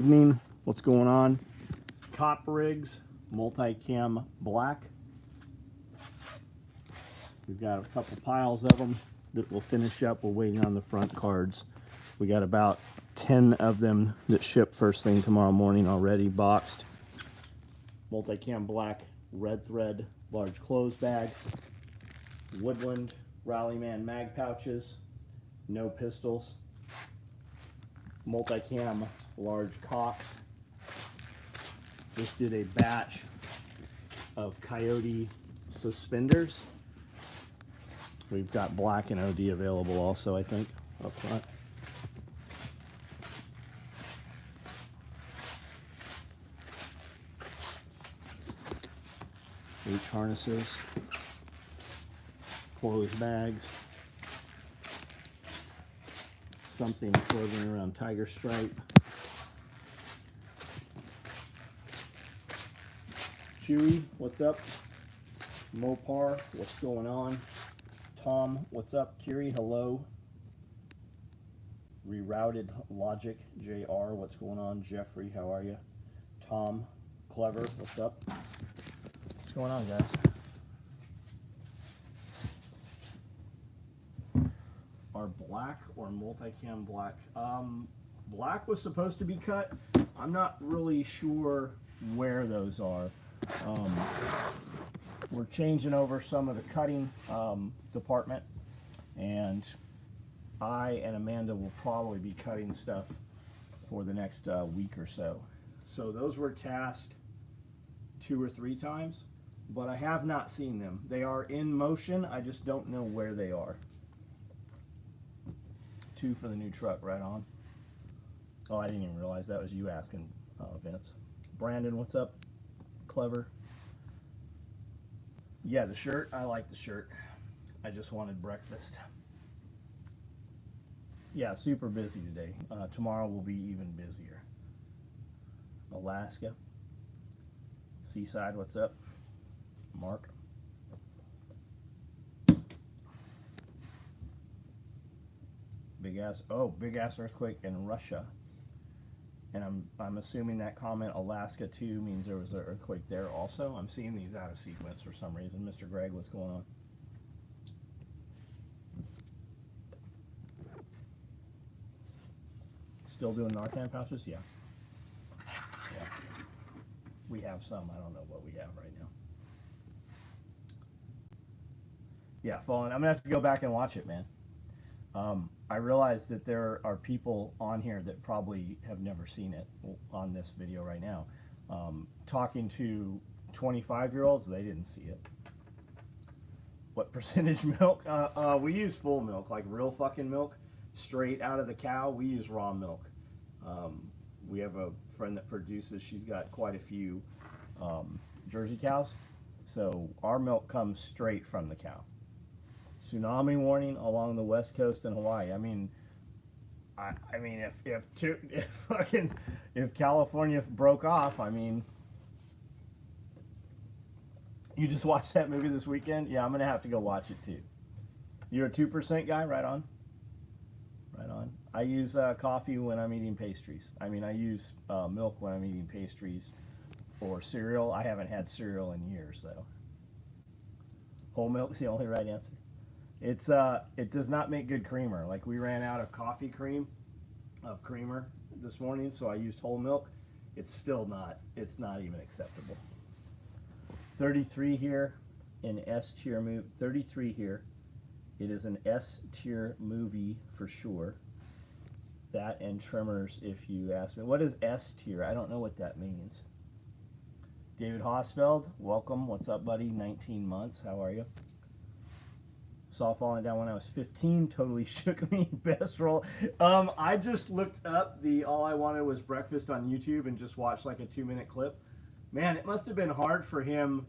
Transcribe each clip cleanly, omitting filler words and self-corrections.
Evening, what's going on? Cop rigs, multi-cam black. We've got a couple piles of them that we'll finish up. We're waiting on the front cards. We got about 10 of them that ship first thing tomorrow morning already boxed. Multi-cam black, red thread, large clothes bags, Woodland Rallyman mag pouches, no pistols, multi-cam large cocks. Just did a batch of Coyote suspenders. We've got black and OD available also, I think, up front. H harnesses, clothes bags, something floating around tiger stripe. Chewy, what's up? Mopar, what's going on? Tom, what's up? Kiri, hello. Rerouted Logic, JR, what's going on? Jeffrey, how are you? Tom, Clever, what's up? What's going on, guys? Are black or multicam black? Black was supposed to be cut. I'm not really sure where those are. We're changing over some of the cutting department, and I and Amanda will probably be cutting stuff for the next week or so. So those were tasked 2 or 3 times, but I have not seen them. They are in motion. I just don't know where they are. 2 for the new truck, right on. Oh, I didn't even realize that was you asking, Vince. Brandon, what's up? Clever. Yeah, the shirt. I like the shirt. I just wanted breakfast. Yeah, super busy today. Tomorrow will be even busier. Alaska. Seaside, what's up? Mark. Big ass earthquake in Russia. And I'm assuming that comment Alaska too means there was an earthquake there also. I'm seeing these out of sequence for some reason. Mr. Greg, what's going on? Still doing Narcan pouches? Yeah. Yeah. We have some. I don't know what we have right now. Yeah, Fallen. I'm gonna have to go back and watch it, man. I realize that there are people on here that probably have never seen it on this video right now. Talking to 25-year-olds, they didn't see it. What percentage milk? We use full milk, like real fucking milk, straight out of the cow. We use raw milk. We have a friend that produces, she's got quite a few Jersey cows. So our milk comes straight from the cow. Tsunami warning along the west coast in Hawaii. I mean, if California broke off, I mean, you just watched that movie this weekend? Yeah, I'm gonna have to go watch it too. You're a 2% guy, right on. Right on. I use coffee when I'm eating pastries. I mean, I use milk when I'm eating pastries or cereal. I haven't had cereal in years though. Whole milk's the only right answer. It's it does not make good creamer. Like we ran out of coffee creamer this morning, so I used whole milk. It's still not. It's not even acceptable. 33 here in S tier move. 33 here. It is an S tier movie for sure. That and Tremors, if you ask me. What is S tier? I don't know what that means. David Hosfeld, welcome. What's up, buddy? 19 months. How are you? Saw Falling Down when I was 15, totally shook me. Best role. I just looked up the All I Wanted Was Breakfast on YouTube and just watched like a 2-minute clip. Man, it must have been hard for him.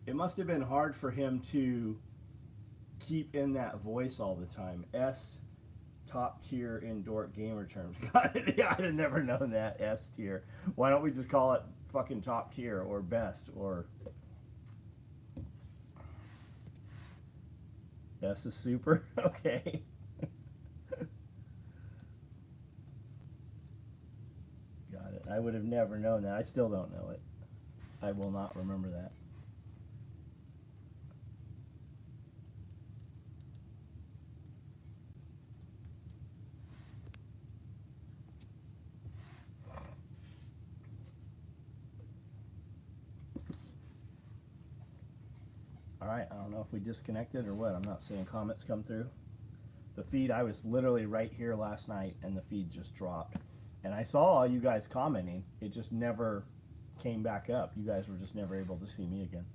It must have been hard for him to keep in that voice all the time. S, top tier in dork gamer terms. Got it. Yeah, I'd have never known that. S tier. Why don't we just call it fucking top tier or best or... S is super. Okay. Got it. it. I would have never known that. I still don't know it. I will not remember that. All right, I don't know if we disconnected or what. I'm not seeing comments come through. The feed, I was literally right here last night and the feed just dropped. And I saw all you guys commenting. It just never came back up. You guys were just never able to see me again.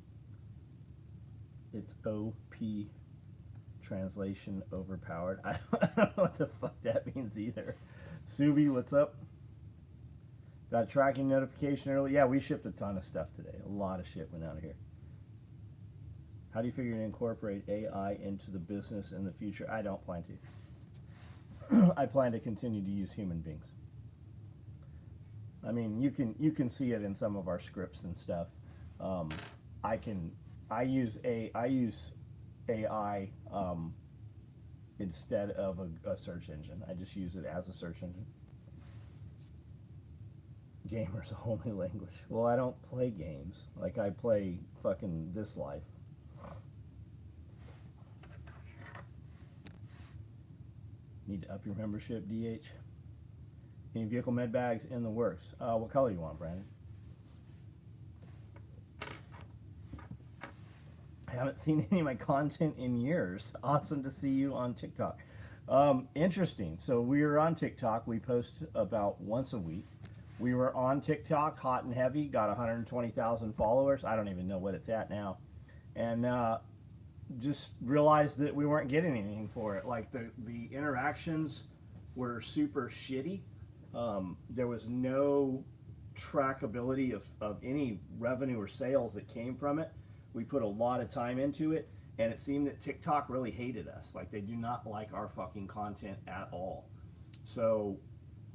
It's OP translation overpowered. I don't know what the fuck that means either. Subi, what's up? Got a tracking notification early. Yeah, we shipped a ton of stuff today. A lot of shit went out of here. How do you figure to incorporate AI into the business in the future? I don't plan to. I plan to continue to use human beings. I mean, you can see it in some of our scripts and stuff. I use AI instead of a search engine. I just use it as a search engine. Gamer's a whole new language. Well, I don't play games. Like, I play fucking This Life. Need to up your membership, DH. Any vehicle med bags in the works? What color you want, Brandon? I haven't seen any of my content in years. Awesome to see you on TikTok. Interesting. So we are on TikTok. We post about once a week. We were on TikTok, hot and heavy, got 120,000 followers. I don't even know what it's at now. And just realized that we weren't getting anything for it. Like the interactions were super shitty. There was no trackability of any revenue or sales that came from it. We put a lot of time into it, and it seemed that TikTok really hated us. Like, they do not like our fucking content at all. So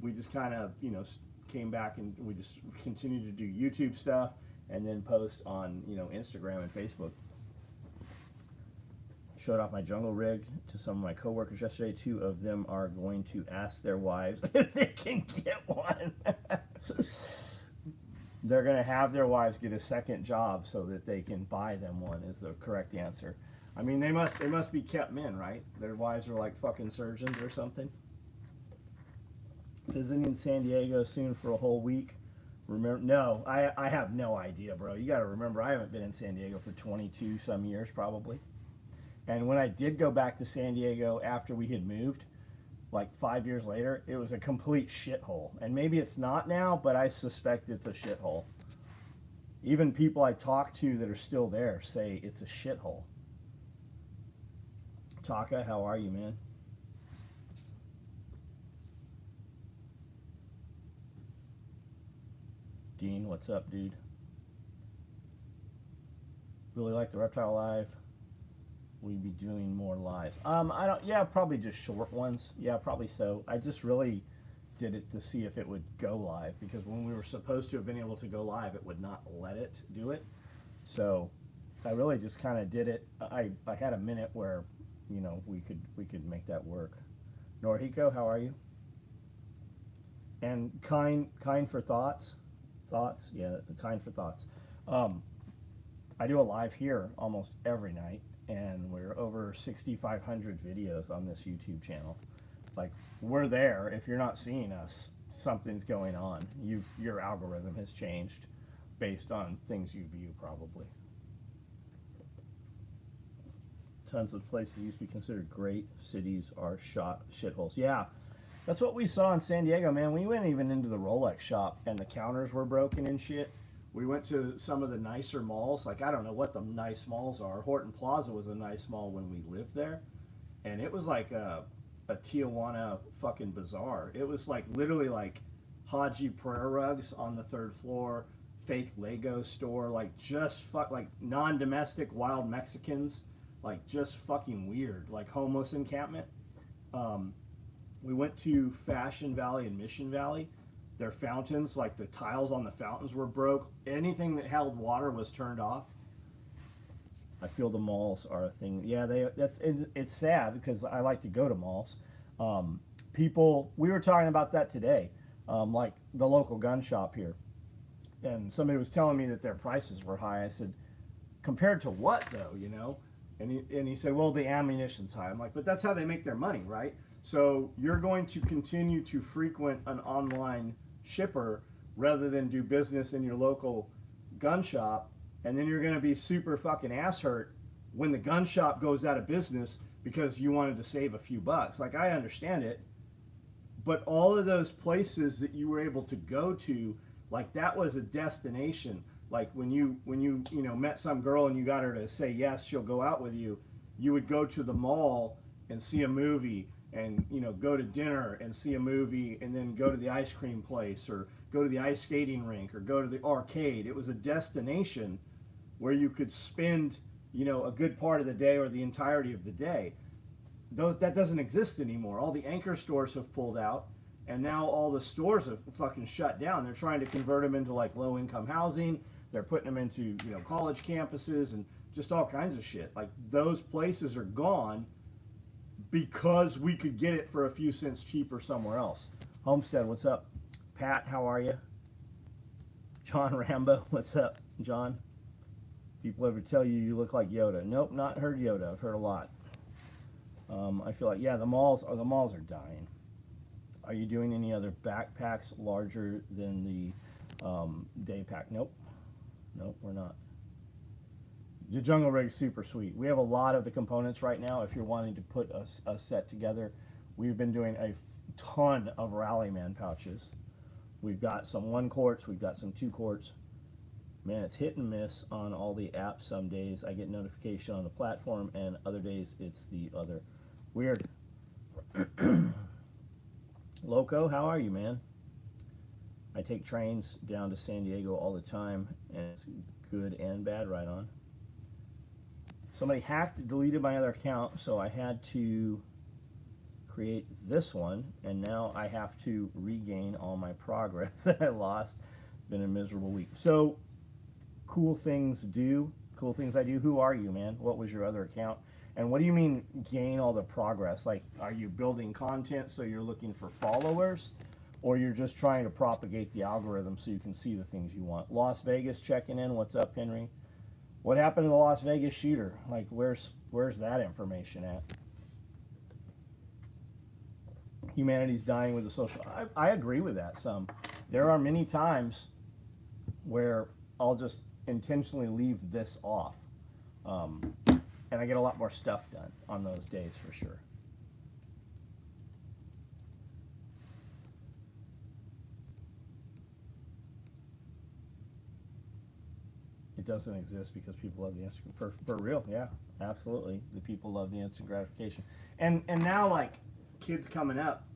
we just kind of, came back and we just continued to do YouTube stuff and then post on, Instagram and Facebook. Showed off my jungle rig to some of my coworkers yesterday. 2 of them are going to ask their wives if they can get one. They're going to have their wives get a second job so that they can buy them one, is the correct answer. I mean, they must be kept men, right? Their wives are like fucking surgeons or something. Visiting in San Diego soon for a whole week. Remember? No, I have no idea, bro. You got to remember, I haven't been in San Diego for 22 some years probably. And when I did go back to San Diego after we had moved, like 5 years later, it was a complete shithole. And maybe it's not now, but I suspect it's a shithole. Even people I talk to that are still there say it's a shithole. Taka, how are you, man? Dean, what's up, dude? Really like the Reptile Live. Will you be doing more lives? Yeah, probably just short ones. Yeah, probably so. I just really did it to see if it would go live, because when we were supposed to have been able to go live, it would not let it do it. So I really just kind of did it. I had a minute where, we could make that work. Norhiko, how are you? And kind for thoughts. Thoughts? Yeah, kind for thoughts. I do a live here almost every night. And we're over 6,500 videos on this YouTube channel. Like, we're there. If you're not seeing us, something's going on. Your algorithm has changed based on things you view, probably. Tons of places used to be considered great. Cities are shitholes. Yeah, that's what we saw in San Diego, man. We went even into the Rolex shop, and the counters were broken and shit. We went to some of the nicer malls. Like, I don't know what the nice malls are. Horton Plaza was a nice mall when we lived there. And it was like a Tijuana fucking bazaar. It was like literally like Haji prayer rugs on the 3rd floor, fake Lego store, like just like non-domestic wild Mexicans, like just fucking weird, like homeless encampment. We went to Fashion Valley and Mission Valley. Their fountains, like the tiles on the fountains were broke. Anything that held water was turned off. I feel the malls are a thing. Yeah, it's sad because I like to go to malls. We were talking about that today. like the local gun shop here. And somebody was telling me that their prices were high. I said, compared to what though, you know? And he said, well, the ammunition's high. I'm like, but that's how they make their money, right? So you're going to continue to frequent an online shipper rather than do business in your local gun shop, and then you're going to be super fucking ass hurt when the gun shop goes out of business because you wanted to save a few bucks. Like, I understand it, but all of those places that you were able to go to, like, that was a destination. Like when you met some girl and you got her to say yes, she'll go out with you. You would go to the mall and see a movie, and go to dinner and see a movie, and then go to the ice cream place or go to the ice skating rink or go to the arcade. It was a destination where you could spend a good part of the day or the entirety of the day. That doesn't exist anymore. All the anchor stores have pulled out, and now all the stores have fucking shut down. They're trying to convert them into like low income housing. They're putting them into college campuses and just all kinds of shit. Like, those places are gone because we could get it for a few cents cheaper somewhere else. Homestead, what's up? Pat, how are you? John Rambo, what's up, John? People ever tell you you look like Yoda? Nope, not heard Yoda. I've heard a lot. I feel like, yeah, the malls are dying. Are you doing any other backpacks larger than the day pack? Nope, we're not. The jungle rig's super sweet. We have a lot of the components right now. If you're wanting to put a set together, we've been doing a ton of Rallyman pouches. We've got some 1 quarts, we've got some 2 quarts. Man, it's hit and miss on all the apps. Some days I get notification on the platform, and other days it's the other. Weird. Loco, how are you, man? I take trains down to San Diego all the time, and it's good and bad. Right on. Somebody hacked, deleted my other account, so I had to create this one, and now I have to regain all my progress that I lost. Been a miserable week. So, cool things I do. Who are you, man? What was your other account? And what do you mean gain all the progress? Like, are you building content so you're looking for followers? Or you're just trying to propagate the algorithm so you can see the things you want? Las Vegas checking in. What's up, Henry? What happened to the Las Vegas shooter? Like, where's that information at? Humanity's dying with the social. I agree with that some. There are many times where I'll just intentionally leave this off. And I get a lot more stuff done on those days for sure. It doesn't exist because people love the instant for real. Yeah, absolutely. The people love the instant gratification. And now, like, kids coming up,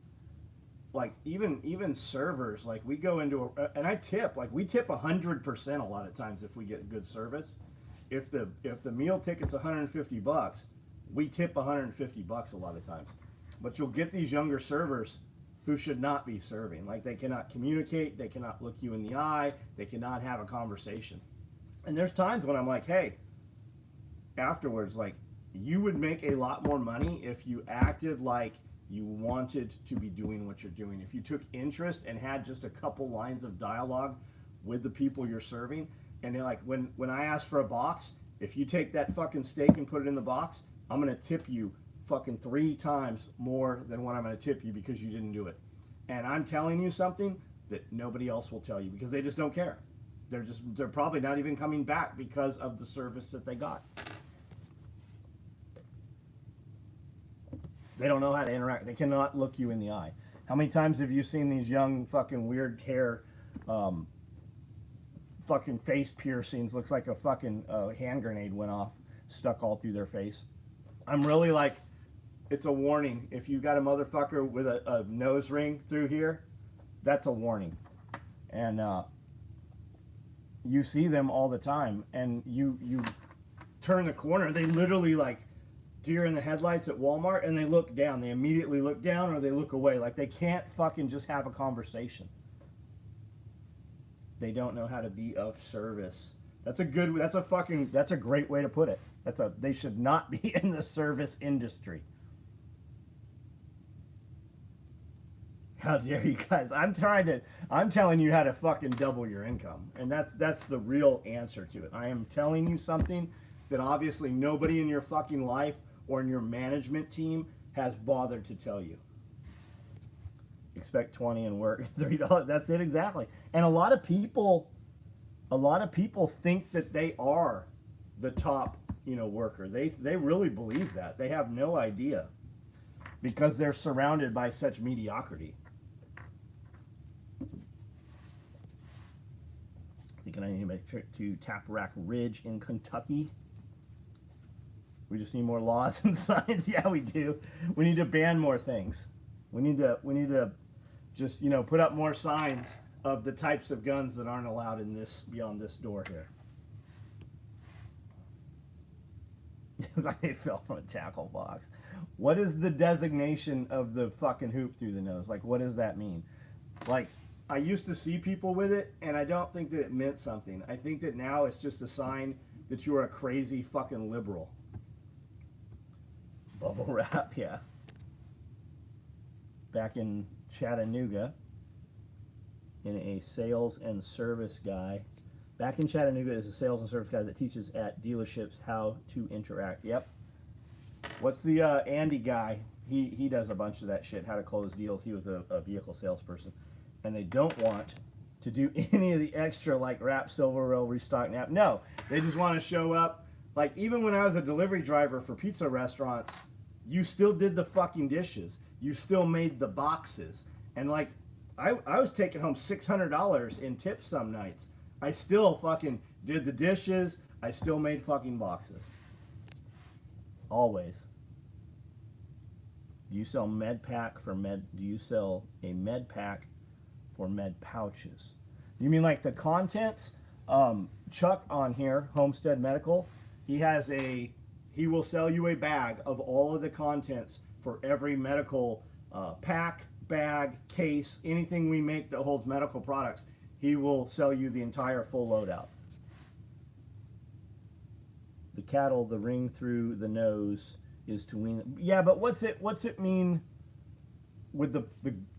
like even servers, like, we go into and I tip, like, we tip 100% a lot of times if we get good service. If the meal ticket's $150, we tip $150 a lot of times. But you'll get these younger servers who should not be serving. Like, they cannot communicate, they cannot look you in the eye, they cannot have a conversation. And there's times when I'm like, hey, afterwards, like, you would make a lot more money if you acted like you wanted to be doing what you're doing. If you took interest and had just a couple lines of dialogue with the people you're serving, and they're like, when I ask for a box, if you take that fucking steak and put it in the box, I'm gonna tip you fucking 3 times more than what I'm gonna tip you because you didn't do it. And I'm telling you something that nobody else will tell you because they just don't care. They're probably not even coming back because of the service that they got. They don't know how to interact. They cannot look you in the eye. How many times have you seen these young fucking weird hair, fucking face piercings? Looks like a fucking hand grenade went off, stuck all through their face. I'm really like, it's a warning. If you got a motherfucker with a nose ring through here, that's a warning. And you see them all the time, and you turn the corner, they literally like deer in the headlights at Walmart, and they look down. They immediately look down or they look away. Like, they can't fucking just have a conversation. They don't know how to be of service. That's a great way to put it. They should not be in the service industry. How dare you guys? I'm telling you how to fucking double your income. And that's the real answer to it. I am telling you something that obviously nobody in your fucking life or in your management team has bothered to tell you. Expect 20 and work $3. That's it exactly. And a lot of people think that they are the top, worker. They really believe that. They have no idea because they're surrounded by such mediocrity. Thinking I need to make a trip to Taparack Ridge in Kentucky. We just need more laws and signs. Yeah, we do. We need to ban more things. We need to just, put up more signs of the types of guns that aren't allowed beyond this door here. I fell from a tackle box. What is the designation of the fucking hoop through the nose? Like, what does that mean? Like, I used to see people with it, and I don't think that it meant something. I think that now it's just a sign that you are a crazy fucking liberal. Bubble wrap, yeah. Back in Chattanooga, in a sales and service guy. Back in Chattanooga is a sales and service guy that teaches at dealerships how to interact. Yep. What's the Andy guy? He does a bunch of that shit, how to close deals. He was a vehicle salesperson. And they don't want to do any of the extra, like wrap, silver roll, restock, nap. No, they just want to show up. Like, even when I was a delivery driver for pizza restaurants, you still did the fucking dishes. You still made the boxes. And, like, I was taking home $600 in tips some nights. I still fucking did the dishes. I still made fucking boxes. Always. Do you sell med pack for med? Do you sell a med pack for med pouches? You mean like the contents? Chuck on here, Homestead Medical, he will sell you a bag of all of the contents for every medical pack, bag, case, anything we make that holds medical products. He will sell you the entire full loadout. The cattle, the ring through the nose is to wean. Yeah, but what's it mean with the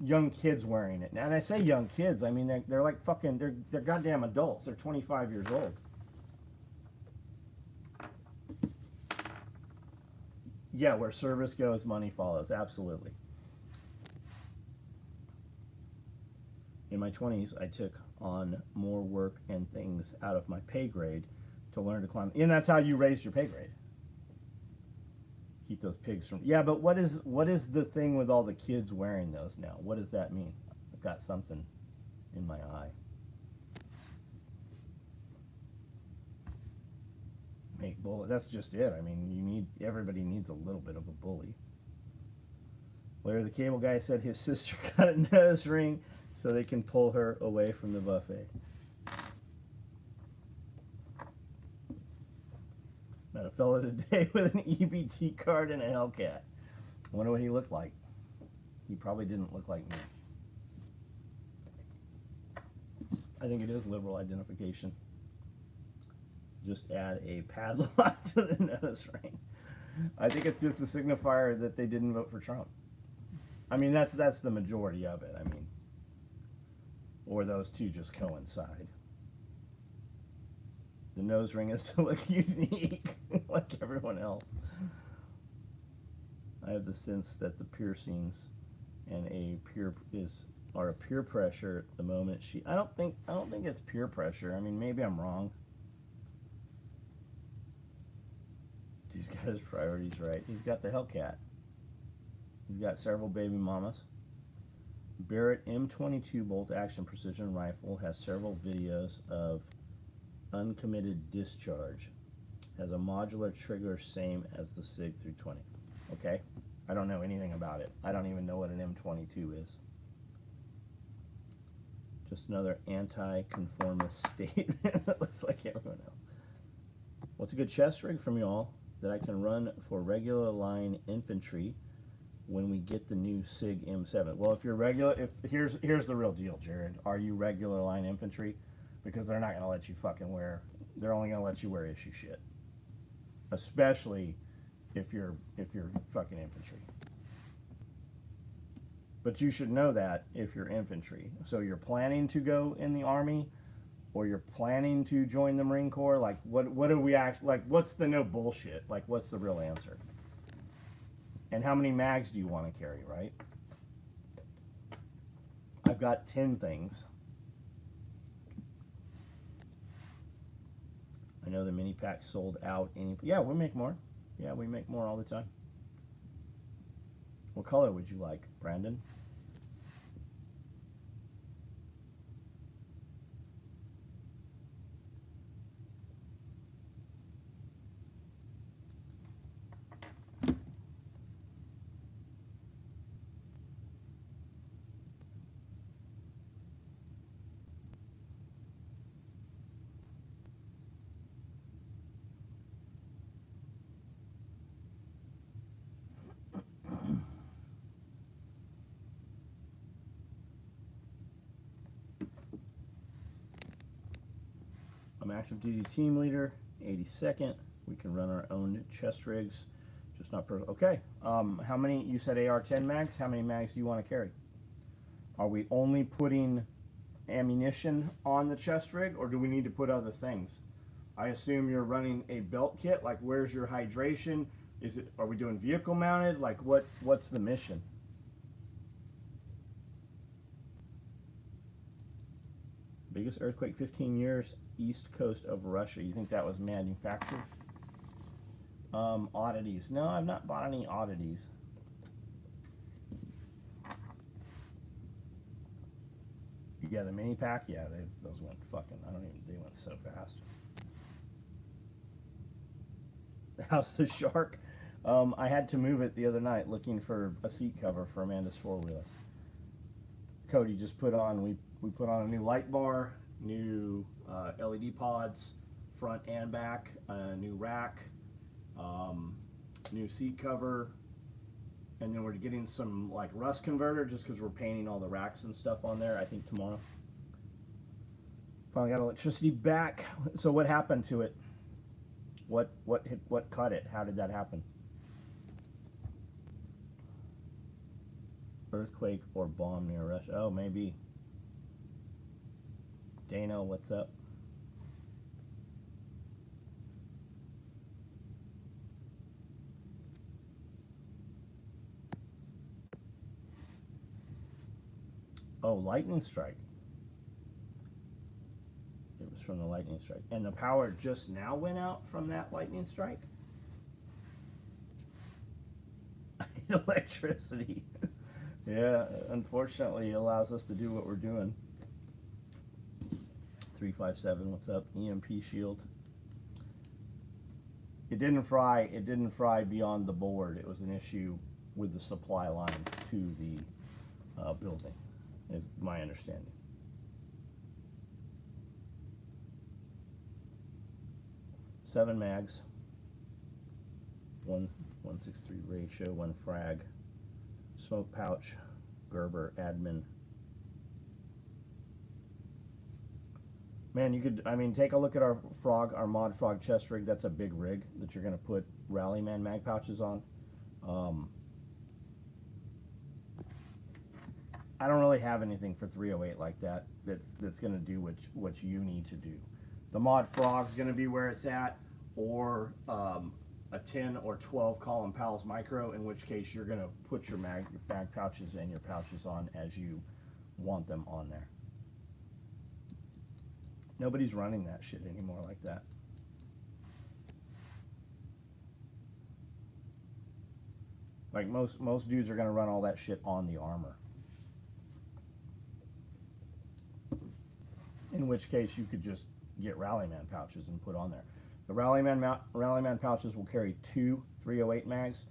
young kids wearing it? And I say young kids, I mean they're like fucking, they're goddamn adults. They're 25 years old. Yeah, where service goes, money follows. Absolutely. In my 20s, I took on more work and things out of my pay grade to learn to climb. And that's how you raised your pay grade. Keep those pigs from. Yeah, but what is the thing with all the kids wearing those now? What does that mean? I've got something in my eye. Make bullet. That's just it. I mean, everybody needs a little bit of a bully. Larry the Cable Guy said his sister got a nose ring so they can pull her away from the buffet. Met a fella today with an EBT card and a Hellcat. Wonder what he looked like. He probably didn't look like me. I think it is liberal identification. Just add a padlock to the nose ring. I think it's just the signifier that they didn't vote for Trump. I mean, that's the majority of it. I mean, or those two just coincide. The nose ring is to look unique, like everyone else. I have the sense that the piercings and are a peer pressure at the moment. I don't think it's peer pressure. I mean, maybe I'm wrong. He's got his priorities right. He's got the Hellcat. He's got several baby mamas. Barrett M22 bolt action precision rifle has several videos of uncommitted discharge. Has a modular trigger same as the SIG 320. Okay, I don't know anything about it. I don't even know what an M22 is. Just another anti-conformist statement that looks like everyone else. What's a good chest rig from y'all that I can run for regular line infantry when we get the new SIG M7? Well, if you're regular, here's the real deal, Jared. Are you regular line infantry? Because they're not going to let you fucking wear. They're only going to let you wear issue shit, especially if you're fucking infantry. But you should know that if you're infantry. So you're planning to go in the Army, or you're planning to join the Marine Corps. Like, what do we act like? What's the no bullshit? Like, what's the real answer? And how many mags do you want to carry, right? I've got 10 things. I know the mini packs sold out. Yeah, we make more. Yeah, we make more all the time. What color would you like, Brandon? I'm active duty team leader, 82nd. We can run our own chest rigs, just not per. Okay. How many? You said AR-10 mags. How many mags do you want to carry? Are we only putting ammunition on the chest rig, or do we need to put other things? I assume you're running a belt kit. Like, where's your hydration? Is it? Are we doing vehicle mounted? Like, what's the mission? Biggest earthquake 15 years, east coast of Russia. You think that was manufactured? Oddities. No, I've not bought any oddities. Yeah, the mini pack. Yeah, those went fucking. I don't even. They went so fast. How's the shark? I had to move it the other night looking for a seat cover for Amanda's four-wheeler. Cody just put on. We put on a new light bar, new LED pods, front and back, new rack, new seat cover, and then we're getting some like rust converter just because we're painting all the racks and stuff on there. I think tomorrow. Finally got electricity back. So what happened to it? What cut it? How did that happen? Earthquake or bomb near Russia? Oh, maybe. Dano, what's up? Oh, lightning strike. It was from the lightning strike. And the power just now went out from that lightning strike? Electricity. Yeah, unfortunately, it allows us to do what we're doing. 357, what's up? EMP shield. It didn't fry. It didn't fry beyond the board. It was an issue with the supply line to the building, is my understanding. Seven mags. 1:163 ratio. One frag. Smoke pouch. Gerber admin. Man, you could, I mean, take a look at our mod frog chest rig. That's a big rig that you're going to put Rallyman mag pouches on. I don't really have anything for 308 like that that's going to do what you need to do. The mod frog's going to be where it's at, or a 10 or 12 column Pals Micro, in which case you're going to put your mag pouches and your pouches on as you want them on there. Nobody's running that shit anymore like that. Like most dudes are gonna run all that shit on the armor. In which case you could just get Rallyman pouches and put on there. The Rallyman pouches will carry 2 308 mags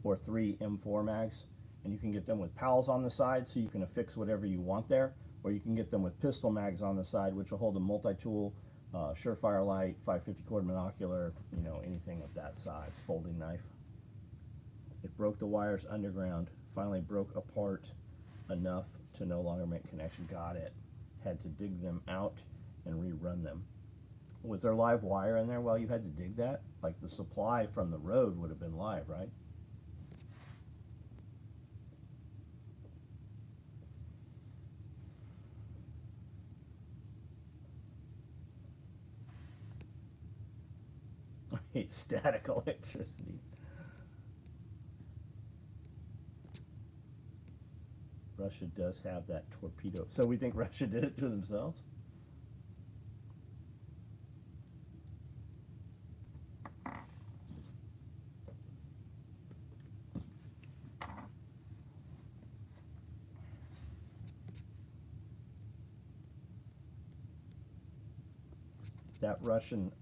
or 3 M4 mags, and you can get them with pals on the side, so you can affix whatever you want there. Or you can get them with pistol mags on the side, which will hold a multi-tool, Surefire light, 550 cord monocular, you know, anything of that size, folding knife. It broke the wires underground, finally broke apart enough to no longer make connection. Got it. Had to dig them out and rerun them. Was there live wire in there while you had to dig that? Like the supply from the road would have been live, right? create static electricity. Russia does have that torpedo. So we think Russia did it to themselves?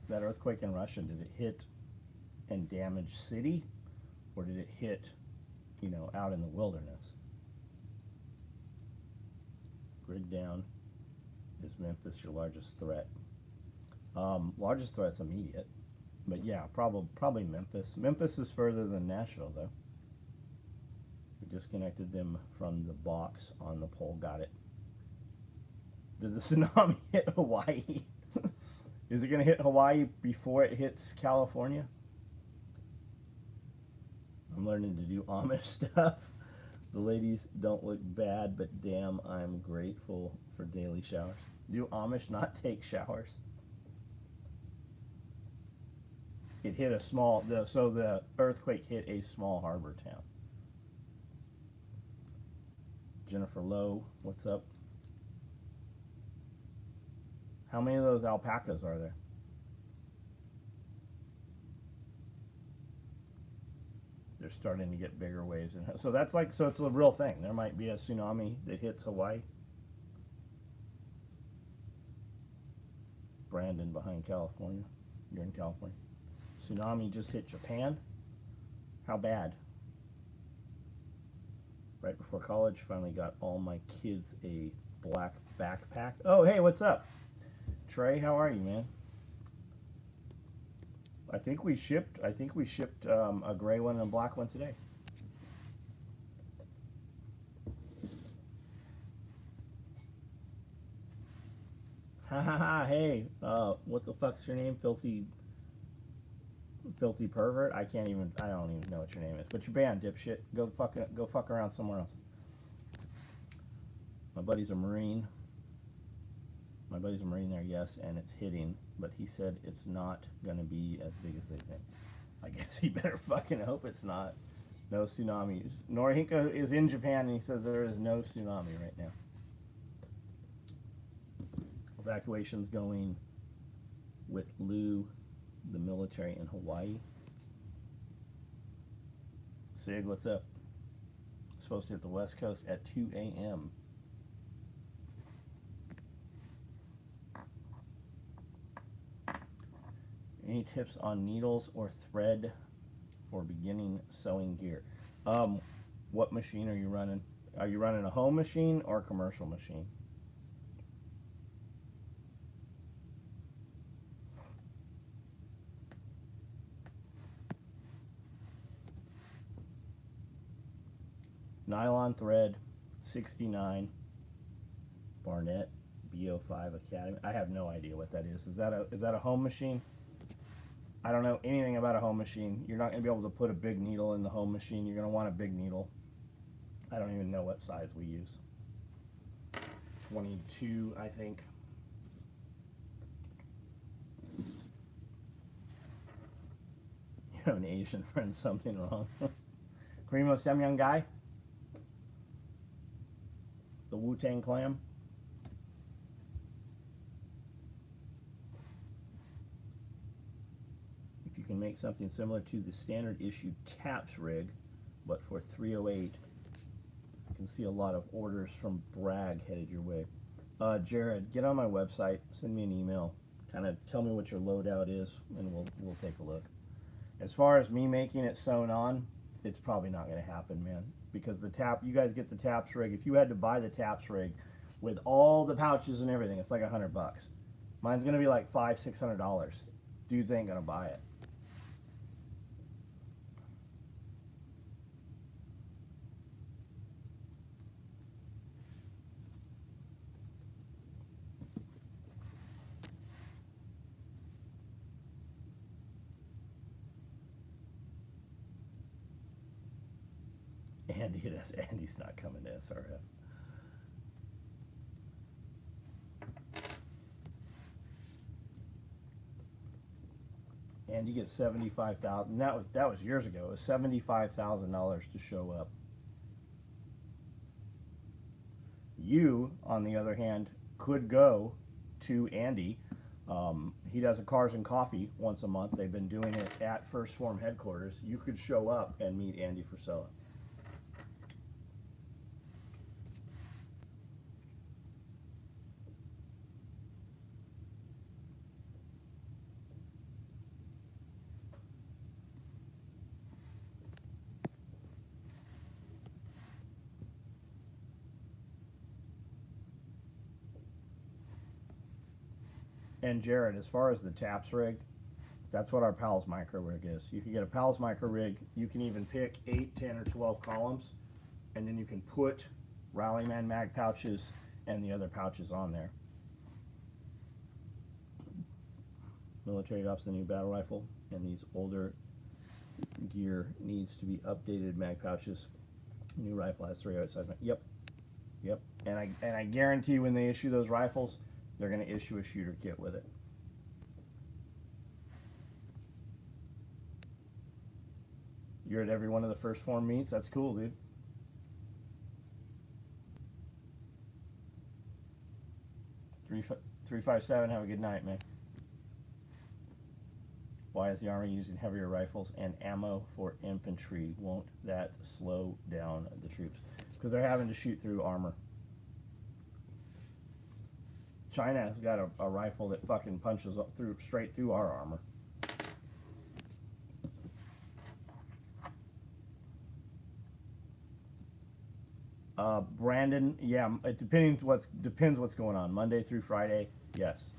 That earthquake in Russia, did it hit and damage city, or did it hit, out in the wilderness? Grid down. Is Memphis your largest threat? Largest threat's immediate, but yeah, probably Memphis. Memphis is further than Nashville, though. We disconnected them from the box on the pole. Got it. Did the tsunami hit Hawaii? Is it going to hit Hawaii before it hits California? I'm learning to do Amish stuff. The ladies don't look bad, but damn, I'm grateful for daily showers. Do Amish not take showers? It hit so the earthquake hit a small harbor town. Jennifer Lowe, what's up? How many of those alpacas are there? They're starting to get bigger waves. So it's a real thing. There might be a tsunami that hits Hawaii. Brandon behind California. You're in California. Tsunami just hit Japan. How bad? Right before college, finally got all my kids a black backpack. Oh, hey, what's up? Trey, how are you, man? I think we shipped a gray one and a black one today. Ha ha ha! Hey, what the fuck's your name? Filthy pervert. I don't even know what your name is. But you're banned, dipshit. Go fuck around somewhere else. My buddy's a Marine. My buddy's a Marine there, yes, and it's hitting, but he said it's not going to be as big as they think. I guess he better fucking hope it's not. No tsunamis. Norihiko is in Japan, and he says there is no tsunami right now. Evacuation's going with Lou, the military in Hawaii. Sig, what's up? Supposed to hit the West Coast at 2 a.m. Any tips on needles or thread for beginning sewing gear? What machine are you running? Are you running a home machine or a commercial machine? Nylon thread, 69, Barnett, BO5 Academy. I have no idea what that is. Is that a home machine? I don't know anything about a home machine. You're not going to be able to put a big needle in the home machine. You're going to want a big needle. I don't even know what size we use. 22, I think. You have an Asian friend, something wrong. Krimo Semyang guy? The Wu-Tang Clan? If you can make something similar to the standard issue TAPS rig, but for 308, I can see a lot of orders from Bragg headed your way. Jared, get on my website, send me an email, kind of tell me what your loadout is, and we'll take a look. As far as me making it sewn on, it's probably not going to happen, man, because you guys get the TAPS rig. If you had to buy the TAPS rig with all the pouches and everything, it's like $100. Mine's going to be like $500-600. Dudes ain't going to buy it. Andy's not coming to SRF. And you get 75,000. That was years ago. It was $75,000 to show up. You, on the other hand, could go to Andy. He does a Cars and Coffee once a month. They've been doing it at First Form headquarters. You could show up and meet Andy Frisella. And Jared, as far as the taps rig, that's what our Pals micro rig is. You can get a Pals micro rig. You can even pick 8, 10, or 12 columns, and then you can put Rallyman mag pouches and the other pouches on there. Military adopts the new battle rifle, and these older gear needs to be updated mag pouches. New rifle has 3 size. Yep, yep. And I guarantee when they issue those rifles, they're going to issue a shooter kit with it. You're at every one of the First Form meets. That's cool, dude. Three 5 have a good night, man. Why is the Army using heavier rifles and ammo for infantry? Won't that slow down the troops? Because they're having to shoot through armor. China has got a rifle that fucking punches up straight through our armor. Brandon, yeah, it depends what's going on. Monday through Friday, yes.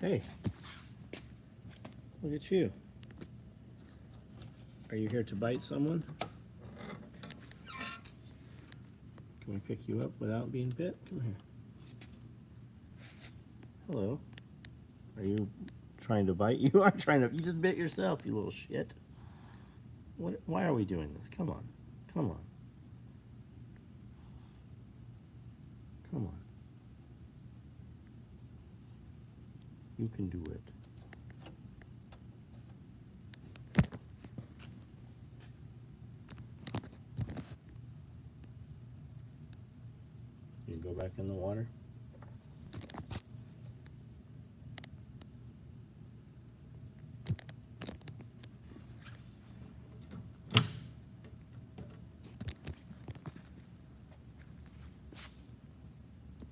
Hey, look at you. Are you here to bite someone? Can we pick you up without being bit? Come here. Hello. Are you trying to bite? You are trying to. You just bit yourself, you little shit. What? Why are we doing this? Come on. Come on. Come on. You can do it. You go back in the water.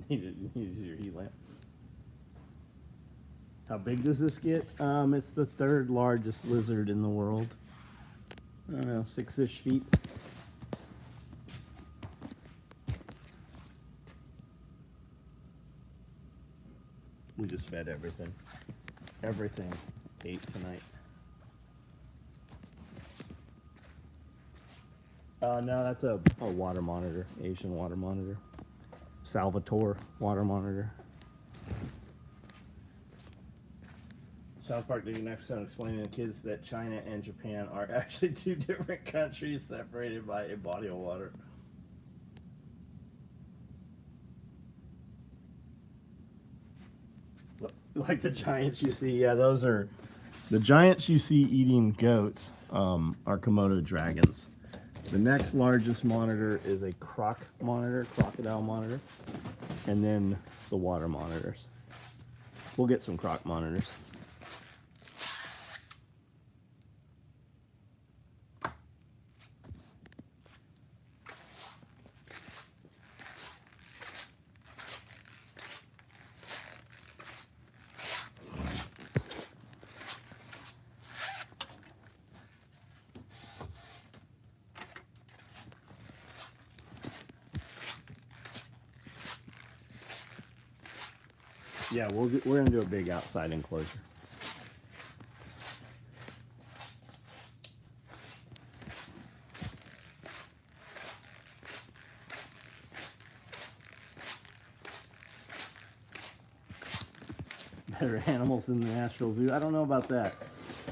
Needed your heat lamp. How big does this get? It's the 3rd largest lizard in the world. I don't know, 6-ish feet. We just fed everything. Everything ate tonight. No, that's a water monitor, Asian water monitor. Salvatore water monitor. South Park did an episode explaining to kids that China and Japan are actually 2 different countries separated by a body of water. Like the giants you see, yeah, those are the giants you see eating goats. Are Komodo dragons. The next largest monitor is a crocodile monitor, and then the water monitors. We'll get some croc monitors. Yeah, we're gonna do a big outside enclosure. Better animals in the Nashville Zoo. I don't know about that.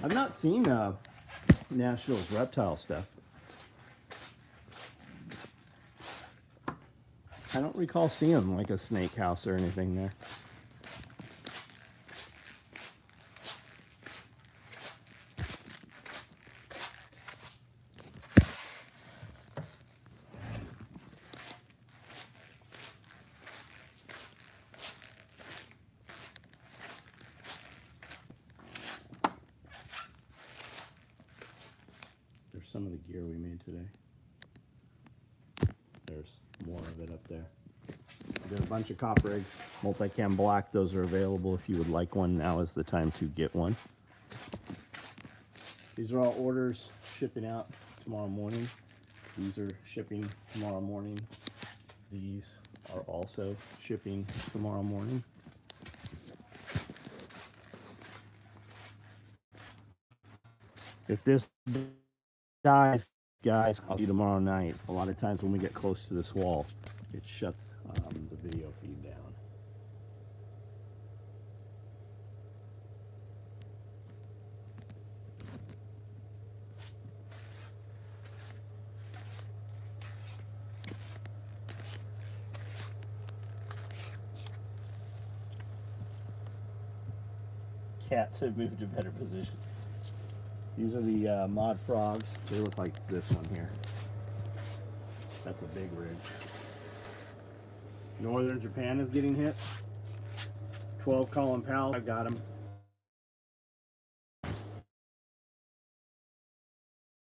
I've not seen Nashville's reptile stuff. I don't recall seeing like a snake house or anything there. There's some of the gear we made today. There's more of it up there. I did a bunch of copper eggs, multicam black. Those are available if you would like one. Now is the time to get one. These are all orders shipping out tomorrow morning. These are shipping tomorrow morning. These are also shipping tomorrow morning. If this dies, guys, I'll see you tomorrow night. A lot of times when we get close to this wall, it shuts the video feed down. Cats have moved to better position. These are the mod frogs. They look like this one here. That's a big rig. Northern Japan is getting hit. 12 column pal. I got him.